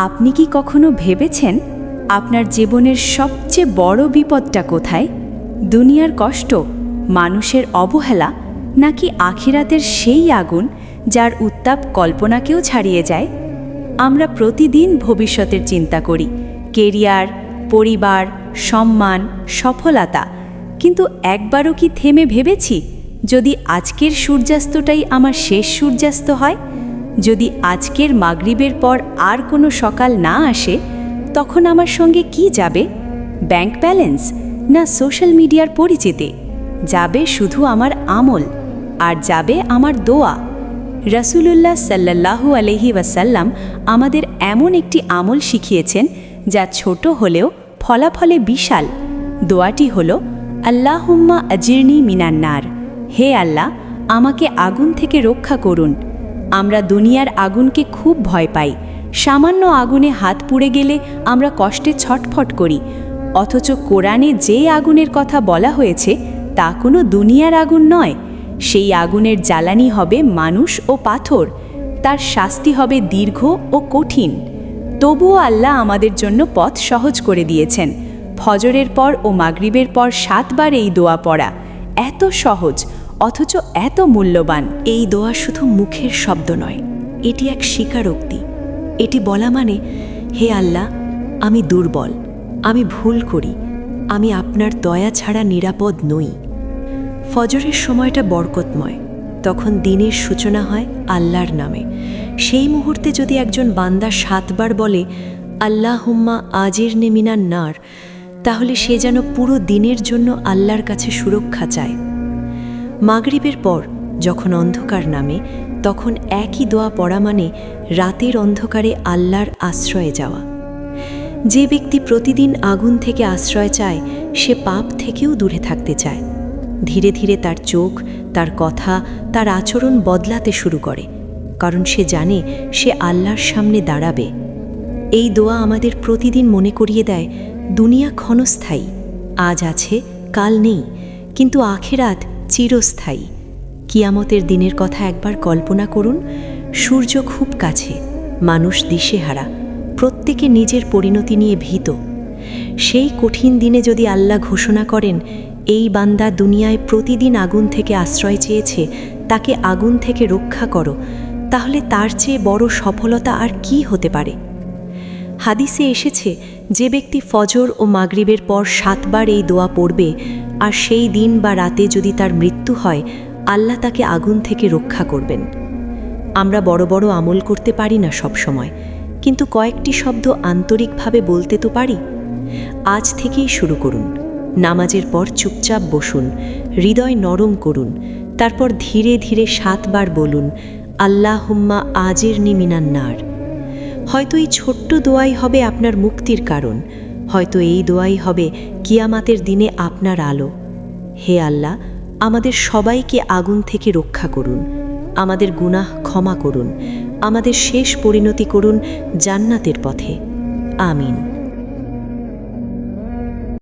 আপনি কি কখনো ভেবেছেন আপনার জীবনের সবচেয়ে বড় বিপদটা কোথায়? দুনিয়ার কষ্ট, মানুষের অবহেলা, নাকি আখিরাতের সেই আগুন যার উত্তাপ কল্পনাকেও ছাড়িয়ে যায়? আমরা প্রতিদিন ভবিষ্যতের চিন্তা করি, কেরিয়ার, পরিবার, সম্মান, সফলতা। কিন্তু একবারও কি থেমে ভেবেছি, যদি আজকের সূর্যাস্তটাই আমার শেষ সূর্যাস্ত হয়, যদি আজকের মাগরিবের পর আর কোনো সকাল না আসে, তখন আমার সঙ্গে কি যাবে? ব্যাংক ব্যালেন্স, না সোশ্যাল মিডিয়ার পরিচিতি? যাবে শুধু আমার আমল, আর যাবে আমার দোয়া। রাসূলুল্লাহ সাল্লাল্লাহু আলাইহি ওয়াসাল্লাম আমাদের এমন একটি আমল শিখিয়েছেন যা ছোট হলেও ফলাফলে বিশাল। দোয়াটি হল, আল্লাহুম্মা আজিরনি মিনান নার। হে আল্লাহ, আমাকে আগুন থেকে রক্ষা করুন। আমরা দুনিয়ার আগুনকে খুব ভয় পাই। সামান্য আগুনে হাত পুড়ে গেলে আমরা কষ্টে ছটফট করি, অথচ কোরআনে যে আগুনের কথা বলা হয়েছে তা কোনো দুনিয়ার আগুন নয়। সেই আগুনের জ্বালানি হবে মানুষ ও পাথর, তার শাস্তি হবে দীর্ঘ ও কঠিন। তবুও আল্লাহ আমাদের জন্য পথ সহজ করে দিয়েছেন। ফজরের পর ও মাগরিবের পর 7 বার এই দোয়া পড়া এত সহজ, অথচ এত মূল্যবান। এই দোয়া শুধু মুখের শব্দ নয়, এটি এক স্বীকারোক্তি। এটি বলা মানে, হে আল্লাহ, আমি দুর্বল, আমি ভুল করি, আমি আপনার দয়া ছাড়া নিরাপদ নই। ফজরের সময়টা বরকতময়, তখন দিনের সূচনা হয় আল্লাহর নামে। সেই মুহূর্তে যদি একজন বান্দা 7 বার বলে, আল্লাহুম্মা আজিরনি মিনান নার, তাহলে সে যেন পুরো দিনের জন্য আল্লাহর কাছে সুরক্ষা চায়। মাগরিবের পর যখন অন্ধকার নামে, তখন একই দোয়া পড়া মানে রাতের অন্ধকারে আল্লাহর আশ্রয়ে যাওয়া। যে ব্যক্তি প্রতিদিন আগুন থেকে আশ্রয় চায়, সে পাপ থেকেও দূরে থাকতে চায়। ধীরে ধীরে তার চোখ, তার কথা, তার আচরণ বদলাতে শুরু করে, কারণ সে জানে সে আল্লাহর সামনে দাঁড়াবে। এই দোয়া আমাদের প্রতিদিন মনে করিয়ে দেয়, দুনিয়া ক্ষণস্থায়ী, আজ আছে কাল নেই, কিন্তু আখিরাত চিরস্থায়ী। কিয়ামতের দিনের কথা একবার কল্পনা করুন। সূর্য খুব কাছে, মানুষ দিশেহারা, প্রত্যেকে নিজের পরিণতি নিয়ে ভীত। সেই কঠিন দিনে যদি আল্লাহ ঘোষণা করেন, এই বান্দা দুনিয়ায় প্রতিদিন আগুন থেকে আশ্রয় চেয়েছে, তাকে আগুন থেকে রক্ষা করো, তাহলে তার চেয়ে বড় সফলতা আর কি হতে পারে? হাদিসে এসেছে, যে ব্যক্তি ফজর ও মাগরিবের পর 7 বার এই দোয়া পড়বে, আর সেই দিন বা রাতে যদি তার মৃত্যু হয়, আল্লাহ তাকে আগুন থেকে রক্ষা করবেন। আমরা বড় বড় আমল করতে পারি না সব সময়, কিন্তু কয়েকটি শব্দ আন্তরিকভাবে বলতে তো পারি। আজ থেকেই শুরু করুন। নামাজের পর চুপচাপ বসুন, হৃদয় নরম করুন, তারপর ধীরে ধীরে 7 বার বলুন, আল্লাহুম্মা আজিরনি মিনান নার। হয়তো এই ছোট্ট দোয়াই হবে আপনার মুক্তির কারণ, হয়তো এই দোয়াই হবে কিয়ামতের দিনে আপনার আলো। হে আল্লাহ, আমাদের সবাইকে আগুন থেকে রক্ষা করুন, আমাদের গুনাহ ক্ষমা করুন, আমাদের শেষ পরিণতি করুন জান্নাতের পথে। আমিন।